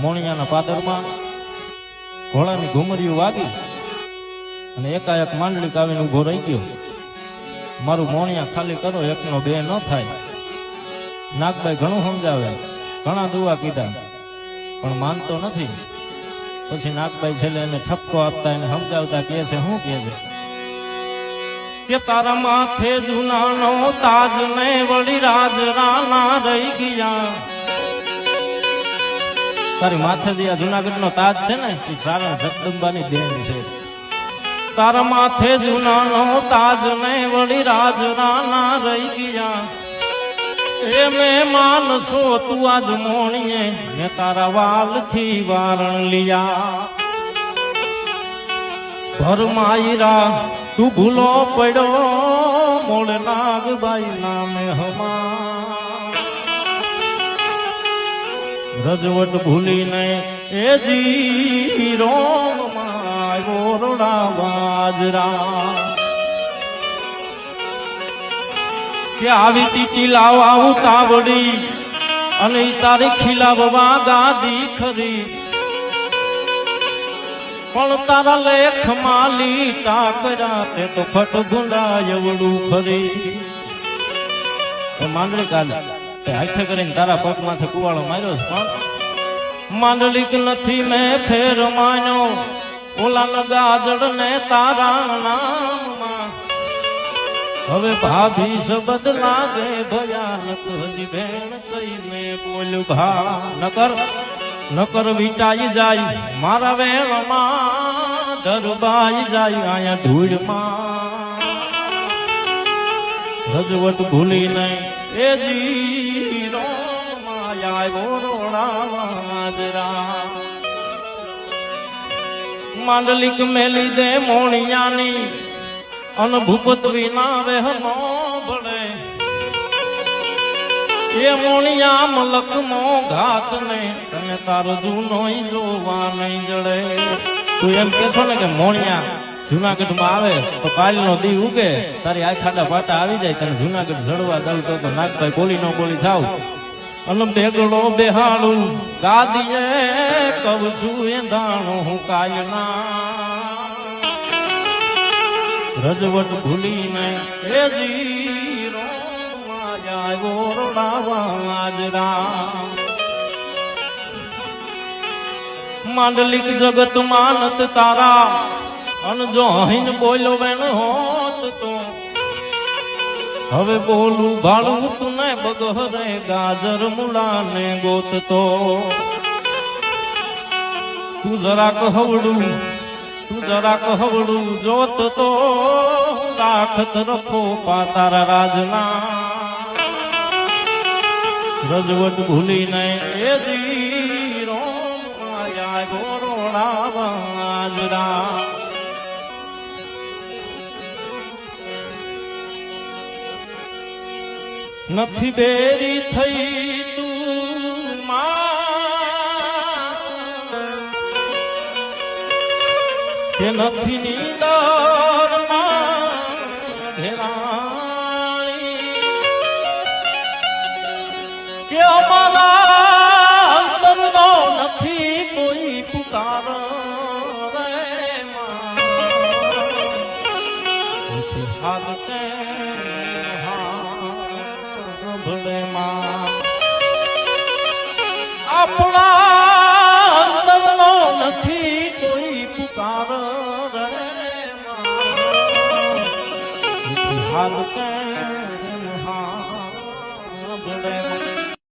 મોણિયાના પાદરમાં ઘોડાની ઘુમરીઓ વાગી અને એકાએક માંડલિક આવીને ઉભો રહી ગયો. મારું મોણિયા ખાલી કરો, એકનો બે ન થાય. નાગભાઈ ઘણું સમજાવે, ઘણા દુઆ કીધા, પણ માનતો નથી. પછી નાગભાઈ છેલ્લે એને ઠપકો આપતા એને સમજાવતા કહે છે, શું કહે છે કે તારા માથે જૂનાનો તાજ ને વળી રાજ રાના રહી ગયા. તારી માથે જે આ જુનાગઢ નો તાજ છે ને એ સારા જગદંબાની દેન છે. તારા માથે જૂનાનો તાજ ને વળી રાજ રાના રહી ગયા. એ મહેમાન છો તું આજ મોણીએ, મેં તારા વાલ થી વારણ લિયા. ભરમાઈરા તું ભૂલો પડ્યો, મોળ નાગબાઈ નામે હમા. રજવટ ભૂલીને એ જીરો ઓરડા બાજરા કે આવી તીટી લાવા ઉતાવડી અને તારી ખીલાવવા ગાદી ખરી. પણ તારા લેખ માલી ટાકરા તે તો ફટ ગુંડા એવડું ફરી. માંડલિક આલે હાથે કરીને તારા પગ માથે કુવાળો માર્યો છે, પણ માંડલિક નથી મેં ફેર માન્યો. ઓલા ગાજડ ને તારા નામમાં હવે ભાભી શબ્દ લાગે ભયાનક. હજી બેન કઈને બોલ ભા નકર વિટાઈ જાય મારા વેળમાં, ધરબાઈ જાય આયા ધૂળમાં. રજવટ ભૂલીને એ જીરો માયા ગોરોડા વાજરા. માંડલિક મેલી દે મોણિયાની અન ભૂપત વિના વહેનો ભળે. એ મોણિયા મલક મો ઘાત ને તને તારો જૂનો જોવા નહીં જડે. તું એમ કે છો ને કે મોણિયા જુનાગઢ માં આવે તો કાલ નો દી ઉગે, તારી આ ખાડા પાટા આવી જાય, તને જુનાગઢ જડવા દઉં તો નાગભાઈ બોલી નો બોલી થાવ. અને બેગડો બેહાડું ગાદીએ કવ છું એ દાણો હું કાયના. રજવટ ભૂલીને એ જીરો માયા ગોરડા વાજરા. માંડલિક જગત માનત તારા અન જો હિન બોલો વેણ હોત તો હવે બોલું ભાડું તું ને બગહરે ગાજર મુલા ને ગોત તો. તું જરાક હવડું જોત તો રાખત રખો પાતારા રાજના. રજવટ ભૂલીને એ જીરો માયા ગોરોડા વાજરા. નથી બેરી થઈ તું કે નથી નીંદર ઘેરાણી કે અમારા અંતરનો નથી કોઈ પુકાર રે નથી હાલ તે આપણા અંતરનો નથી કોઈ પુકાર રે હાલ કે હા ભલે.